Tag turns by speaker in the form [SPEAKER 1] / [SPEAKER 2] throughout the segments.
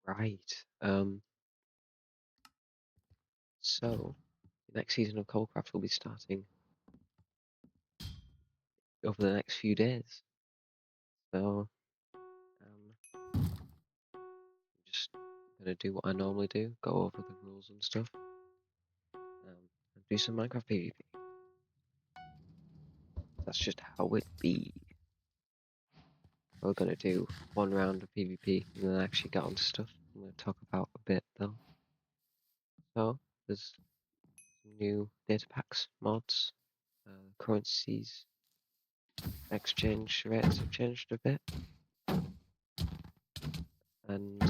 [SPEAKER 1] Right. So the next season of Cobble Craft will be starting over the next few days. So I'm just gonna do what I normally do, go over the rules and stuff, and do some Minecraft PvP. That's just how it be. We're gonna do one round of PvP and then actually get onto stuff I'm gonna talk about a bit though. So there's some new data packs, mods, currencies, exchange rates have changed a bit, and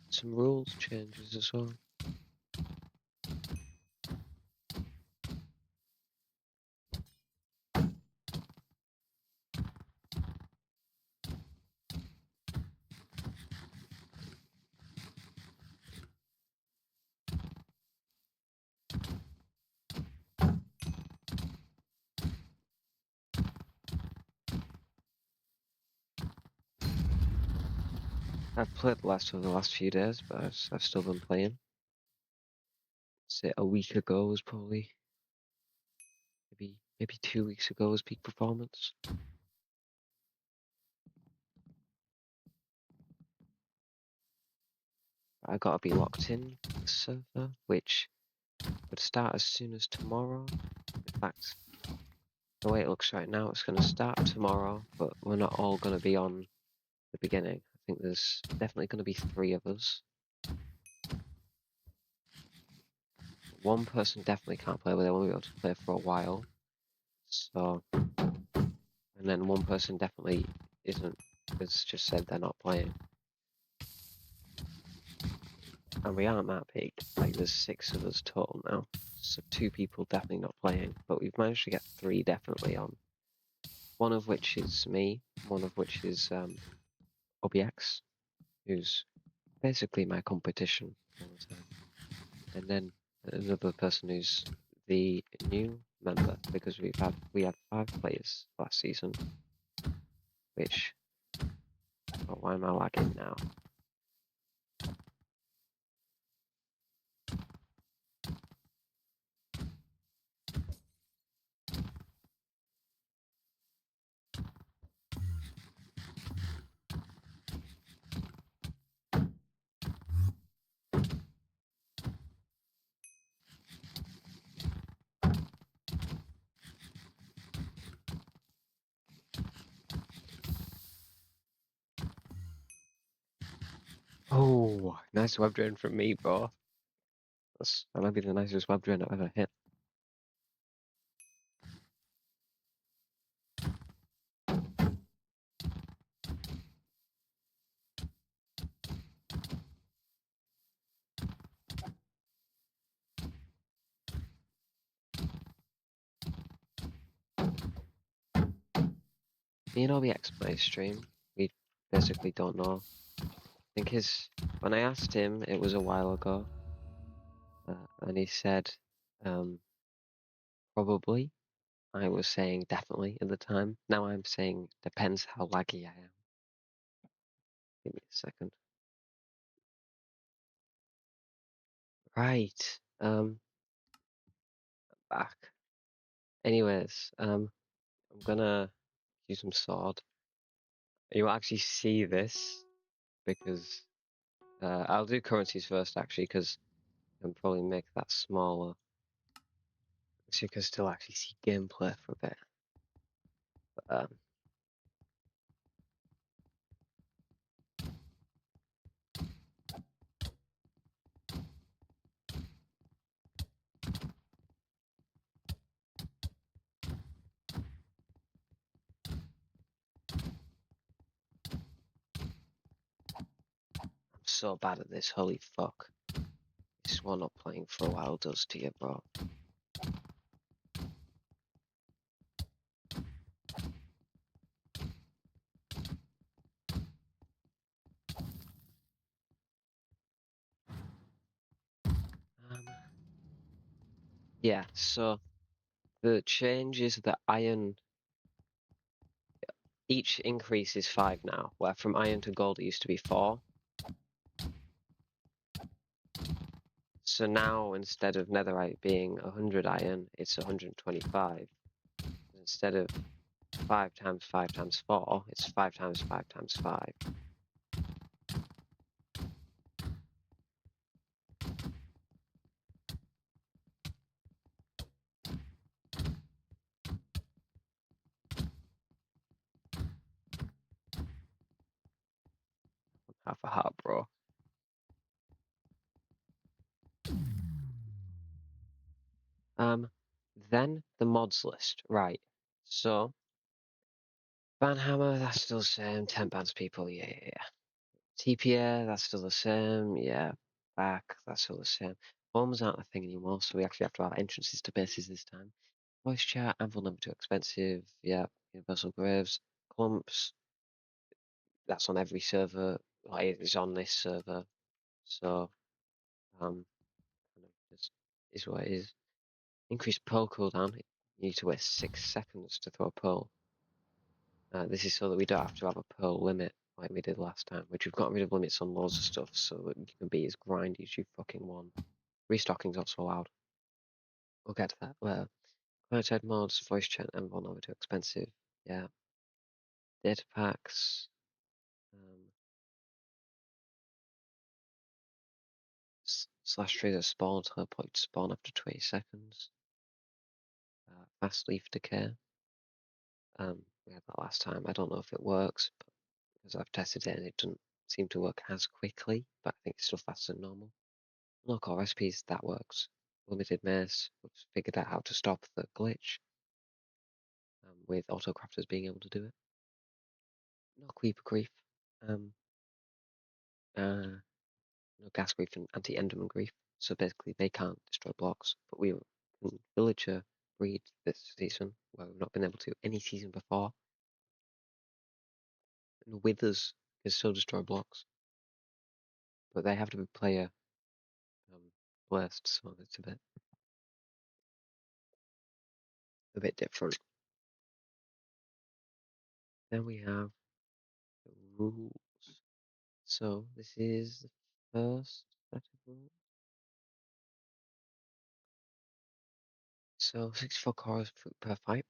[SPEAKER 1] some rules changes as well. I've played less over the last few days, but I've still been playing. Say a week ago was probably maybe 2 weeks ago was peak performance. I gotta be locked in the server, which would start as soon as tomorrow. In fact, the way it looks right now, it's gonna start tomorrow, but we're not all gonna be on the beginning. I think there's definitely gonna be 3 of us. One person definitely can't play, but they won't be able to play for a while. So, and then one person definitely has just said they're not playing. And we aren't that big, like there's 6 of us total now. So 2 people definitely not playing, but we've managed to get 3 definitely on. One of which is me, one of which is OBX, who's basically my competition all the time. And then another person who's the new member, because we had 5 players last season, which, oh, why am I lagging now? Oh, nice web drone from me, bro. That might be the nicest web drone I've ever hit. Me and OBX play stream. We basically don't know. I think when I asked him, it was a while ago, and he said, probably. I was saying definitely at the time. Now I'm saying depends how laggy I am. Give me a second. Right. Back. Anyways, I'm gonna use some sword. You'll actually see this because I'll do currencies first actually because I can probably make that smaller. So you can still actually see gameplay for a bit. But, I'm so bad at this, holy fuck. This is what not playing for a while does to you, bro. Yeah, so the change is the iron. each increase is 5 now, where from iron to gold it used to be 4. So now instead of netherite being 100 iron, it's 125. Instead of 5 times 5 times 4, it's 5 times 5 times 5. Half a heart, bro. Then the mods list. Right. So, Banhammer, that's still the same. 10 bands people, yeah. TPA, that's still the same, yeah. Back, that's still the same. Homes aren't a thing anymore, so we actually have to have entrances to bases this time. Voice chat, Anvil never too expensive, yeah. Universal Graves, Clumps, that's on every server, like it's on this server, so, kind of just is what it is. Increased pearl cooldown, you need to wait 6 seconds to throw a pearl. This is so that we don't have to have a pearl limit like we did last time, which we've got rid of limits on loads of stuff so that you can be as grindy as you fucking want. Restocking's also allowed. We'll get to that later. Client-side mods, voice chat, and one over too expensive. Yeah. Data packs. Slash trigger spawn, teleport spawn after 20 seconds. Fast leaf decay. We had that last time. I don't know if it works, but because I've tested it and it doesn't seem to work as quickly, but I think it's still faster than normal. Local recipes, that works. Limited mace, we've figured out how to stop the glitch with autocrafters being able to do it. No creeper grief. No gas grief and anti-enderman grief. So basically they can't destroy blocks, but we can villager breed this season where we've not been able to any season before. And withers can still destroy blocks, but they have to be player blessed, so it's a bit different. Then we have the rules. So this is the first set of rules. So 64 cores per fight,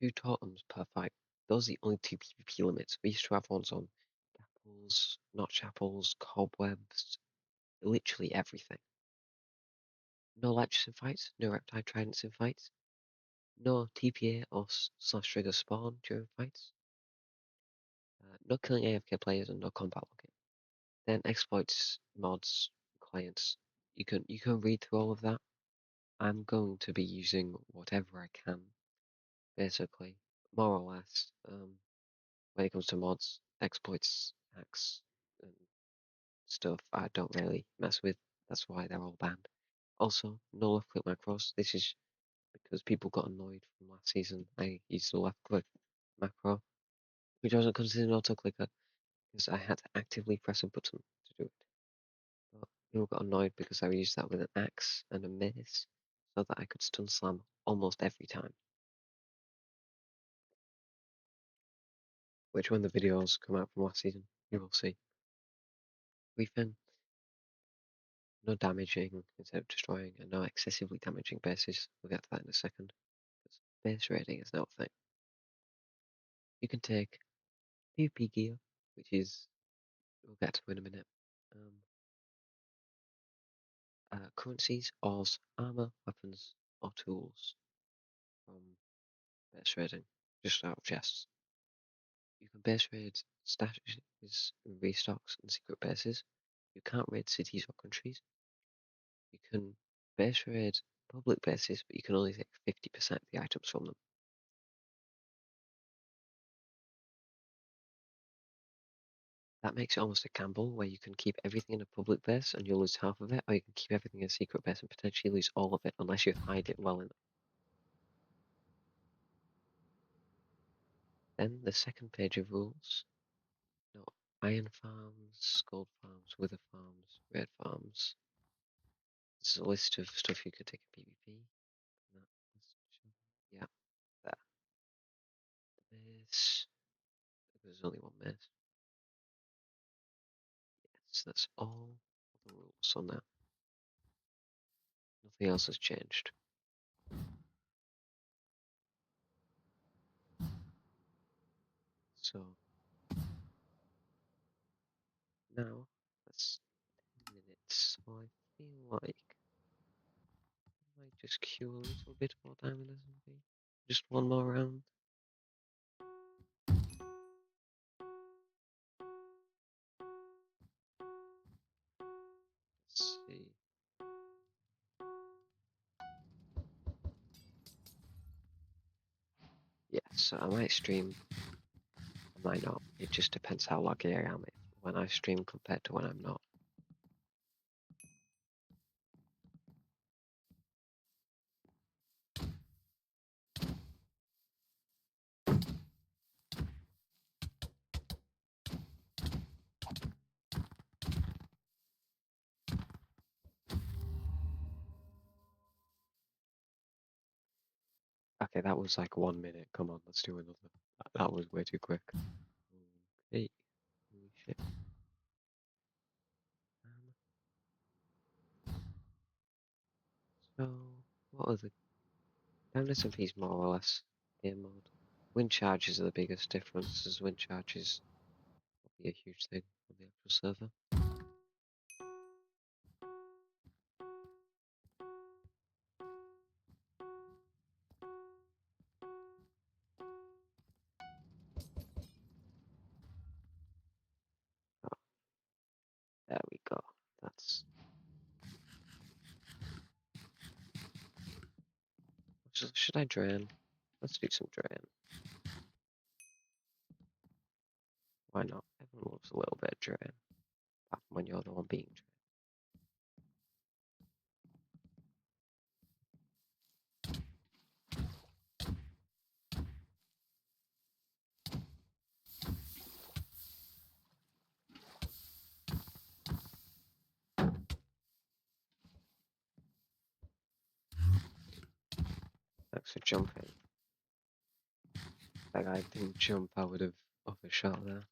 [SPEAKER 1] 2 totems per fight. Those are the only 2 PvP limits. We used to have ones on apples, notch apples, cobwebs, literally everything. No ledges in fights, no reptile tridents in fights, no TPA or slash trigger spawn during fights, no killing AFK players, and no combat logging. Then exploits, mods, clients. You can read through all of that. I'm going to be using whatever I can, basically, more or less. When it comes to mods, exploits, hacks, and stuff, I don't really mess with. That's why they're all banned. Also, no left click macros. This is because people got annoyed from last season. I used the left click macro, which wasn't considered an auto clicker because I had to actively press a button to do it. But people got annoyed because I used that with an axe and a mace so that I could stun slam almost every time. Which, when the videos come out from last season, you will see. Refin, no damaging instead of destroying, and no excessively damaging bases. We'll get to that in a second. Base rating is now a thing. You can take PvP gear, which is, we'll get to in a minute. Currencies, ores, armor, weapons, or tools from base raiding, just out of chests. You can base raid stashes, restocks, and secret bases. You can't raid cities or countries. You can base raid public bases, but you can only take 50% of the items from them. That makes it almost a gamble where you can keep everything in a public base and you'll lose half of it, or you can keep everything in a secret base and potentially lose all of it unless you hide it well enough. Then the second page of rules. No, iron farms, gold farms, wither farms, red farms. This is a list of stuff you could take in PvP. Yeah, there. This. There's only one miss. Yes, that's all the rules on that. Nothing else has changed. So now that's 10 minutes. So I feel like I might just queue a little bit more Diamond SMP. Just one more round. Let's see. Yeah, so I might stream, I might not. It just depends how lucky I am when I stream compared to when I'm not. Okay, that was like 1 minute. Come on, let's do another. That was way too quick. Okay, holy shit. So, what are the Diamond SMPs more or less game mode? Wind charges are the biggest difference, as wind charges will be a huge thing on the actual server. Oh, there we go. That's. Should I drain? Let's do some drain. Why not? Everyone loves a little bit of drain, apart from when you're the one being drained. Thanks for jumping. That guy didn't jump, I would have overshot there.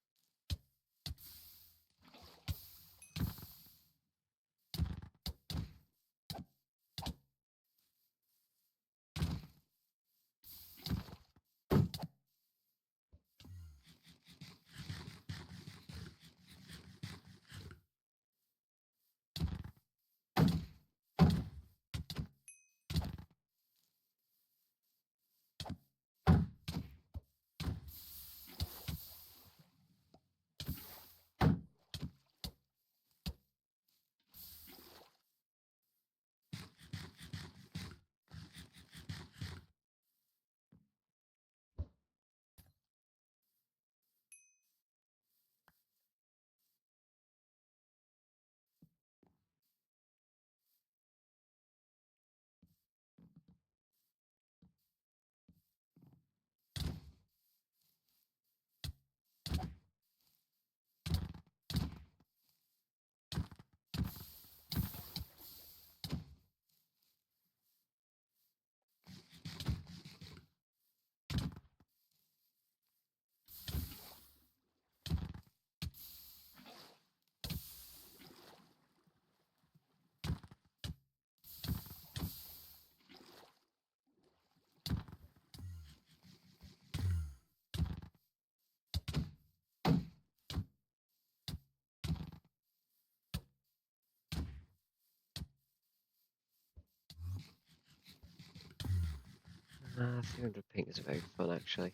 [SPEAKER 1] Ah, 300 ping is very fun actually.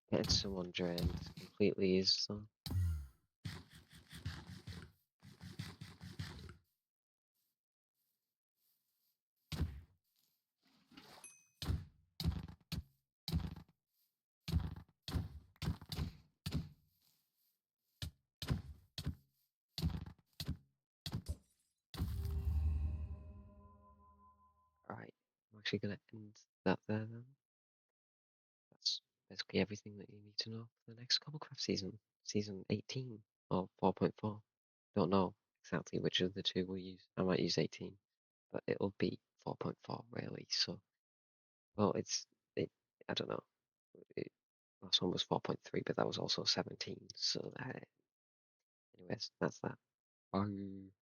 [SPEAKER 1] Getting someone drained completely is though. Alright, I'm actually gonna end that there then. That's basically everything that you need to know for the next Cobble Craft season. Season 18 or 4.4. Don't know exactly which of the two we'll use. I might use 18, but it'll be 4.4 really, so Well, I don't know. It, last one was 4.3, but that was also 17. So, anyways, that's that. Bye.